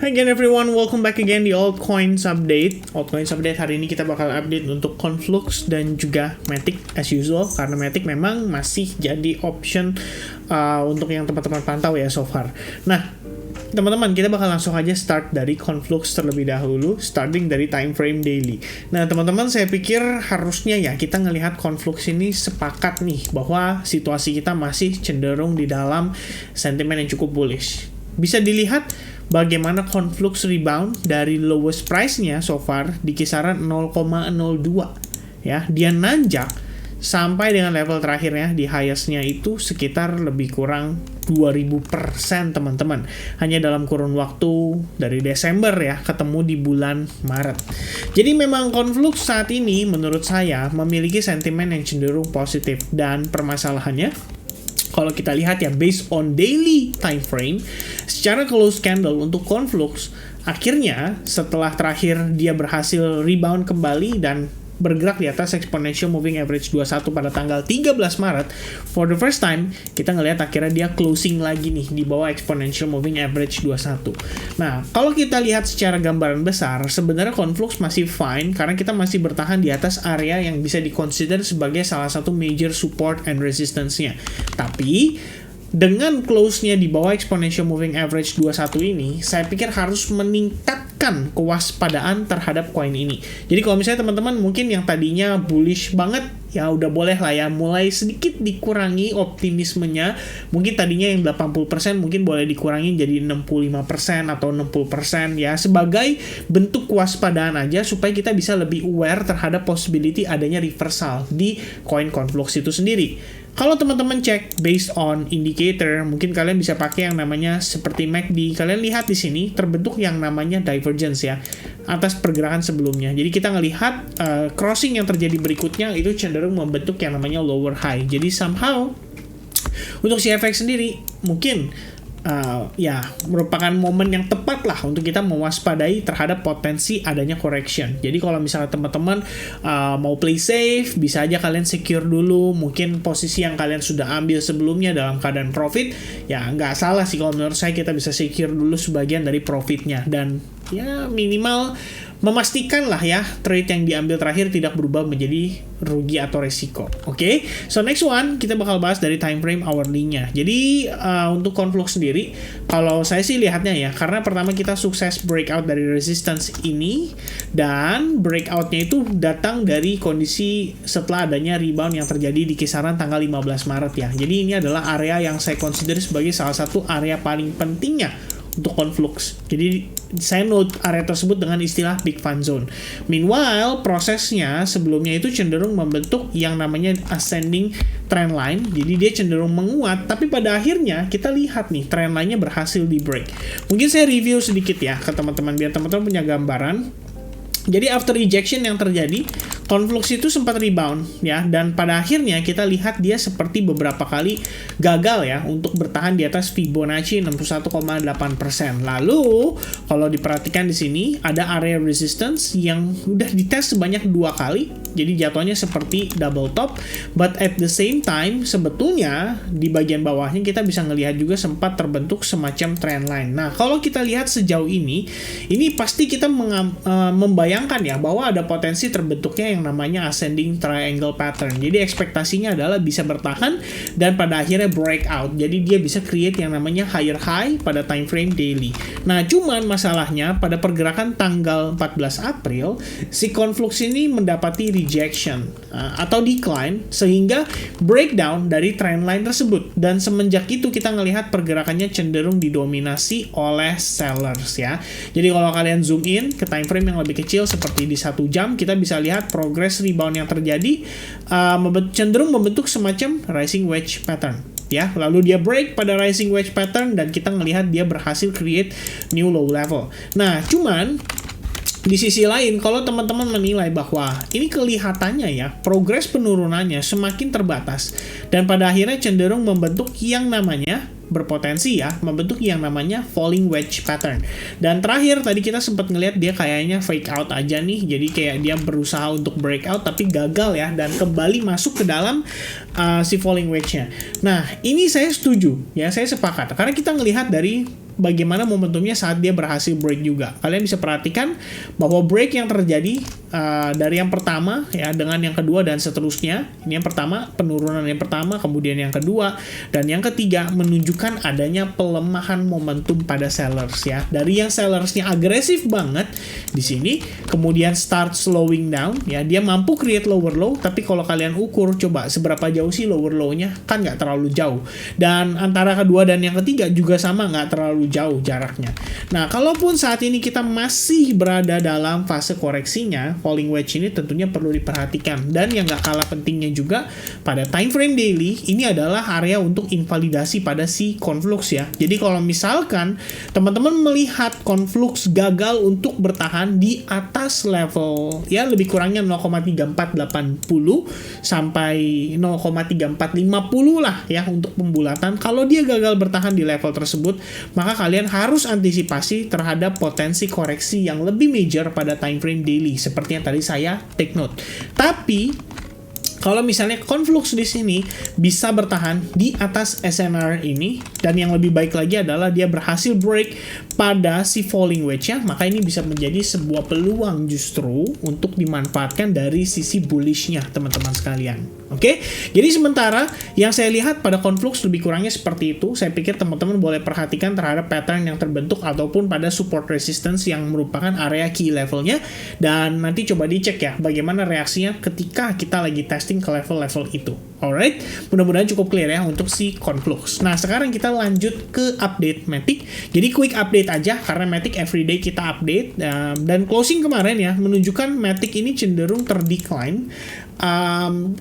Again everyone, welcome back again di Altcoins Update. Altcoins Update hari ini kita bakal update untuk Conflux dan juga Matic as usual, karena Matic memang masih jadi option untuk yang teman-teman pantau ya so far. Nah, teman-teman, kita bakal langsung aja start dari Conflux terlebih dahulu, starting dari time frame daily. Nah, teman-teman, saya pikir harusnya ya kita ngelihat Conflux ini sepakat nih bahwa situasi kita masih cenderung di dalam sentimen yang cukup bullish. Bisa dilihat bagaimana Conflux rebound dari lowest price-nya so far di kisaran 0,02 ya. Dia nanjak sampai dengan level terakhirnya di highest-nya itu sekitar lebih kurang 2000% teman-teman. Hanya dalam kurun waktu dari Desember ya ketemu di bulan Maret. Jadi memang Conflux saat ini menurut saya memiliki sentimen yang cenderung positif, dan permasalahannya kalau kita lihat ya based on daily time frame, secara close candle untuk Conflux, akhirnya setelah terakhir dia berhasil rebound kembali dan bergerak di atas exponential moving average 21 pada tanggal 13 Maret, for the first time kita ngelihat akhirnya dia closing lagi nih di bawah exponential moving average 21. Nah, kalau kita lihat secara gambaran besar, sebenarnya Conflux masih fine karena kita masih bertahan di atas area yang bisa dikonsider sebagai salah satu major support and resistance-nya. Tapi dengan close-nya di bawah exponential moving average 21 ini, saya pikir harus meningkatkan kewaspadaan terhadap koin ini. Jadi kalau misalnya teman-teman mungkin yang tadinya bullish banget, ya udah boleh lah ya mulai sedikit dikurangi optimismenya. Mungkin tadinya yang 80% mungkin boleh dikurangi jadi 65% atau 60% ya, sebagai bentuk kewaspadaan aja supaya kita bisa lebih aware terhadap possibility adanya reversal di koin Conflux itu sendiri. Kalau teman-teman cek based on indicator, mungkin kalian bisa pakai yang namanya seperti MACD. Kalian lihat di sini terbentuk yang namanya divergence ya atas pergerakan sebelumnya. Jadi kita ngelihat crossing yang terjadi berikutnya itu cenderung membentuk yang namanya lower high. Jadi somehow untuk si efek sendiri mungkin ya merupakan momen yang tepat lah untuk kita mewaspadai terhadap potensi adanya correction. Jadi kalau misalnya teman-teman mau play safe, bisa aja kalian secure dulu mungkin posisi yang kalian sudah ambil sebelumnya dalam keadaan profit. Ya nggak salah sih kalau menurut saya kita bisa secure dulu sebagian dari profitnya, dan ya minimal memastikan lah ya trade yang diambil terakhir tidak berubah menjadi rugi atau resiko. Oke, so next one kita bakal bahas dari time frame hourly-nya. Jadi untuk Conflux sendiri, kalau saya sih lihatnya ya, karena pertama kita sukses breakout dari resistance ini, dan breakout-nya itu datang dari kondisi setelah adanya rebound yang terjadi di kisaran tanggal 15 Maret ya. Jadi ini adalah area yang saya consider sebagai salah satu area paling pentingnya untuk Conflux. Jadi saya note area tersebut dengan istilah Big Fan Zone. Meanwhile, prosesnya sebelumnya itu cenderung membentuk yang namanya ascending trend line. Jadi dia cenderung menguat, tapi pada akhirnya kita lihat nih trend line-nya berhasil di break. Mungkin saya review sedikit ya ke teman-teman biar teman-teman punya gambaran. Jadi after rejection yang terjadi, Conflux itu sempat rebound ya, dan pada akhirnya kita lihat dia seperti beberapa kali gagal ya untuk bertahan di atas Fibonacci 61,8%. Lalu kalau diperhatikan di sini ada area resistance yang udah dites sebanyak 2 kali. Jadi jatuhnya seperti double top, but at the same time sebetulnya di bagian bawahnya kita bisa ngelihat juga sempat terbentuk semacam trend line. Nah, kalau kita lihat sejauh ini pasti kita membayangkan ya bahwa ada potensi terbentuknya yang namanya ascending triangle pattern. Jadi ekspektasinya adalah bisa bertahan dan pada akhirnya breakout. Jadi dia bisa create yang namanya higher high pada time frame daily. Nah, cuman masalahnya pada pergerakan tanggal 14 April si Conflux ini mendapati rejection atau decline sehingga breakdown dari trendline tersebut, dan semenjak itu kita ngelihat pergerakannya cenderung didominasi oleh sellers ya. Jadi kalau kalian zoom in ke time frame yang lebih kecil seperti di 1 jam, kita bisa lihat progress rebound yang terjadi cenderung membentuk semacam rising wedge pattern ya. Lalu dia break pada rising wedge pattern dan kita ngelihat dia berhasil create new low level. Nah, cuman di sisi lain, kalau teman-teman menilai bahwa ini kelihatannya ya progres penurunannya semakin terbatas dan pada akhirnya cenderung membentuk yang namanya berpotensi ya membentuk yang namanya falling wedge pattern. Dan terakhir tadi kita sempat ngelihat dia kayaknya fake out aja nih, jadi kayak dia berusaha untuk breakout tapi gagal ya, dan kembali masuk ke dalam si falling wedge-nya. Nah, ini saya setuju ya, saya sepakat karena kita ngelihat dari bagaimana momentumnya saat dia berhasil break juga. Kalian bisa perhatikan bahwa break yang terjadi dari yang pertama ya dengan yang kedua dan seterusnya. Ini yang pertama, penurunan yang pertama, kemudian yang kedua dan yang ketiga menunjukkan adanya pelemahan momentum pada sellers ya. Dari yang sellersnya agresif banget di sini, kemudian start slowing down ya, dia mampu create lower low, tapi kalau kalian ukur coba seberapa jauh sih lower low-nya, kan nggak terlalu jauh. Dan antara kedua dan yang ketiga juga sama, nggak terlalu jauh jaraknya. Nah, kalaupun saat ini kita masih berada dalam fase koreksinya, falling wedge ini tentunya perlu diperhatikan. Dan yang nggak kalah pentingnya juga pada time frame daily, ini adalah area untuk invalidasi pada si Conflux ya. Jadi kalau misalkan teman-teman melihat Conflux gagal untuk bertahan di atas level ya lebih kurangnya 0,3480 sampai 0,3450 lah ya untuk pembulatan. Kalau dia gagal bertahan di level tersebut, maka kalian harus antisipasi terhadap potensi koreksi yang lebih major pada time frame daily seperti yang tadi saya take note. Tapi kalau misalnya Conflux di sini bisa bertahan di atas SNR ini, dan yang lebih baik lagi adalah dia berhasil break pada si falling wedge-nya, maka ini bisa menjadi sebuah peluang justru untuk dimanfaatkan dari sisi bullish-nya teman-teman sekalian. Oke, jadi sementara yang saya lihat pada Conflux lebih kurangnya seperti itu. Saya pikir teman-teman boleh perhatikan terhadap pattern yang terbentuk ataupun pada support resistance yang merupakan area key levelnya, dan nanti coba dicek ya bagaimana reaksinya ketika kita lagi testing ke level-level itu. Alright, mudah-mudahan cukup clear ya untuk si Conflux. Nah, sekarang kita lanjut ke update Matic. Jadi quick update aja karena Matic everyday kita update, dan closing kemarin ya menunjukkan Matic ini cenderung terdecline.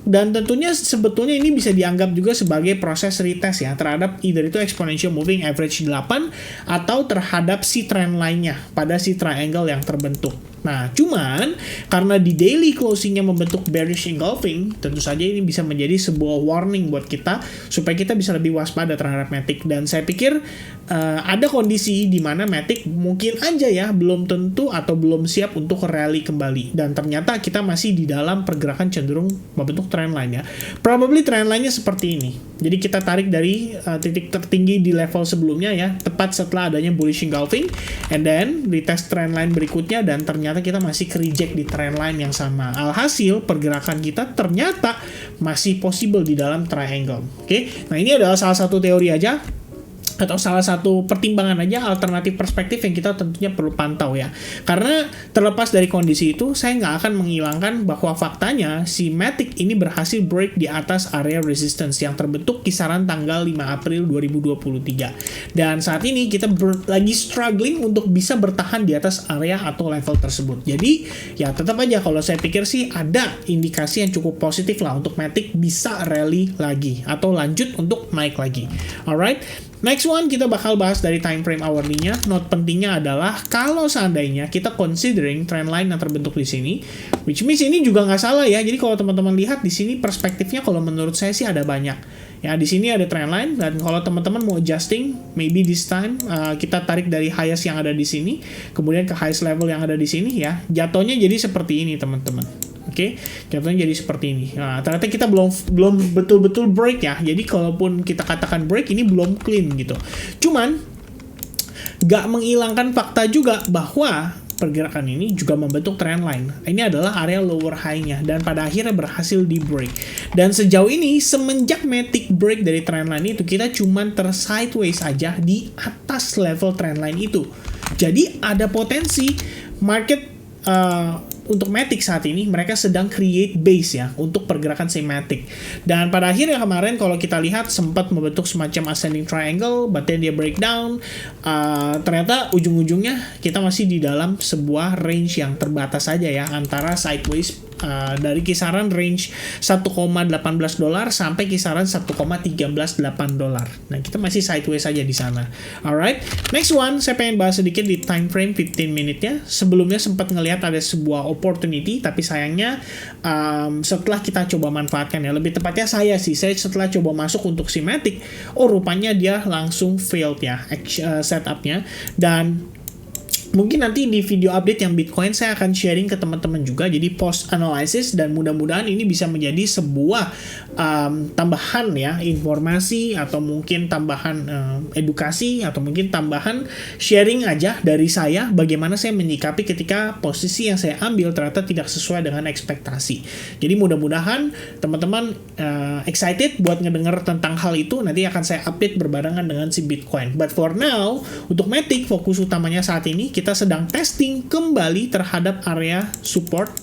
Dan tentunya sebetulnya ini bisa dianggap juga sebagai proses retest ya terhadap either itu exponential moving average 8 atau terhadap si trend lainnya pada si triangle yang terbentuk. Nah, cuman karena di daily closingnya membentuk bearish engulfing, tentu saja ini bisa menjadi sebuah warning buat kita supaya kita bisa lebih waspada terhadap Matic. Dan saya pikir ada kondisi di mana Matic mungkin aja ya belum tentu atau belum siap untuk rally kembali. Dan ternyata kita masih di dalam pergerakan cenderung membentuk trend line ya. Probably trend line-nya seperti ini. Jadi kita tarik dari titik tertinggi di level sebelumnya ya, tepat setelah adanya bullish engulfing, and then retest trend line berikutnya, dan ternyata kita masih reject di trend line yang sama. Alhasil pergerakan kita ternyata masih possible di dalam triangle. Oke, nah ini adalah salah satu teori aja atau salah satu pertimbangan aja, alternatif perspektif yang kita tentunya perlu pantau ya. Karena terlepas dari kondisi itu, saya nggak akan menghilangkan bahwa faktanya si Matic ini berhasil break di atas area resistance yang terbentuk kisaran tanggal 5 April 2023. Dan saat ini kita lagi struggling untuk bisa bertahan di atas area atau level tersebut. Jadi ya tetap aja kalau saya pikir sih ada indikasi yang cukup positif lah untuk Matic bisa rally lagi atau lanjut untuk naik lagi. Alright. Next one, kita bakal bahas dari time frame hourly-nya. Note pentingnya adalah kalau seandainya kita considering trend line yang terbentuk di sini, which means ini juga nggak salah ya. Jadi kalau teman-teman lihat di sini perspektifnya, kalau menurut saya sih ada banyak. Ya, di sini ada trend line, dan kalau teman-teman mau adjusting, maybe this time kita tarik dari highest yang ada di sini, kemudian ke highest level yang ada di sini ya. Jatuhnya jadi seperti ini teman-teman. Oke, jatuhnya jadi seperti ini. Nah, ternyata kita belum betul-betul break ya. Jadi kalaupun kita katakan break, ini belum clean gitu. Cuman gak menghilangkan fakta juga bahwa pergerakan ini juga membentuk trend line. Ini adalah area lower high-nya dan pada akhirnya berhasil di break. Dan sejauh ini semenjak Matic break dari trend line itu, kita cuman sideways aja di atas level trend line itu. Jadi ada potensi market untuk Matic saat ini mereka sedang create base ya untuk pergerakan si Matic. Dan pada akhirnya kemarin kalau kita lihat sempat membentuk semacam ascending triangle, but then dia breakdown. Ternyata ujung-ujungnya kita masih di dalam sebuah range yang terbatas saja ya, antara sideways dari kisaran range $1,18 sampai kisaran $1,13.8. Nah, kita masih sideways saja di sana. Alright, next one saya pengen bahas sedikit di time frame 15 menit-nya. Sebelumnya sempat ngelihat ada sebuah opportunity, tapi sayangnya setelah kita coba manfaatkan ya, lebih tepatnya saya setelah coba masuk untuk si Matic, rupanya dia langsung failed ya setupnya. Dan mungkin nanti di video update yang Bitcoin saya akan sharing ke teman-teman juga, jadi post analysis, dan mudah-mudahan ini bisa menjadi sebuah tambahan ya informasi, atau mungkin tambahan edukasi, atau mungkin tambahan sharing aja dari saya bagaimana saya menyikapi ketika posisi yang saya ambil ternyata tidak sesuai dengan ekspektasi. Jadi mudah-mudahan teman-teman excited buat ngedenger tentang hal itu. Nanti akan saya update berbarengan dengan si Bitcoin. But for now, untuk Matic fokus utamanya saat ini kita sedang testing kembali terhadap area support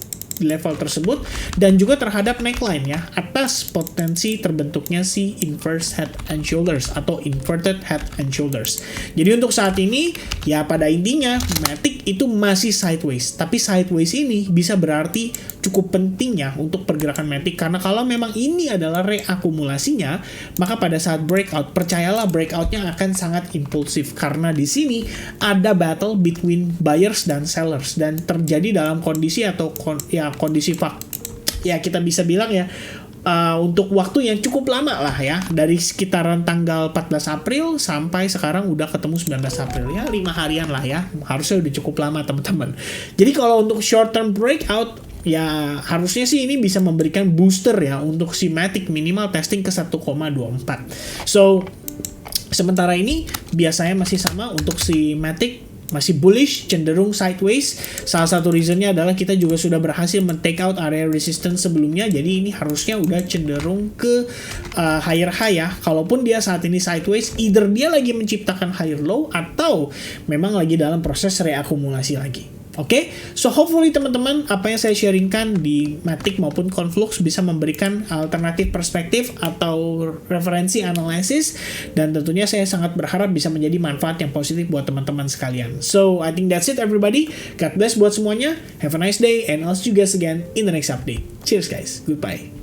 di level tersebut, dan juga terhadap neckline ya, atas potensi terbentuknya si inverse head and shoulders atau inverted head and shoulders. Jadi untuk saat ini ya pada intinya Matic itu masih sideways, tapi sideways ini bisa berarti cukup penting ya untuk pergerakan Matic, karena kalau memang ini adalah reakumulasinya, maka pada saat breakout, percayalah breakoutnya akan sangat impulsif, karena di sini ada battle between buyers dan sellers, dan terjadi dalam kondisi atau kondisi ya kita bisa bilang ya untuk waktu yang cukup lama lah ya, dari sekitaran tanggal 14 April sampai sekarang udah ketemu 19 April ya, 5 harian lah ya, harusnya udah cukup lama teman-teman. Jadi kalau untuk short term breakout ya harusnya sih ini bisa memberikan booster ya untuk si Matic, minimal testing ke 1,24. So sementara ini biasanya masih sama untuk si Matic, masih bullish, cenderung sideways. Salah satu reasonnya adalah kita juga sudah berhasil men-take out area resistance sebelumnya, jadi ini harusnya udah cenderung ke higher high ya. Kalaupun dia saat ini sideways, either dia lagi menciptakan higher low atau memang lagi dalam proses reakumulasi lagi. Oke, so hopefully teman-teman apa yang saya sharingkan di Matic maupun Conflux bisa memberikan alternatif perspektif atau referensi analisis, dan tentunya saya sangat berharap bisa menjadi manfaat yang positif buat teman-teman sekalian. So I think that's it everybody. God bless buat semuanya. Have a nice day and I'll see you guys again in the next update. Cheers guys. Goodbye.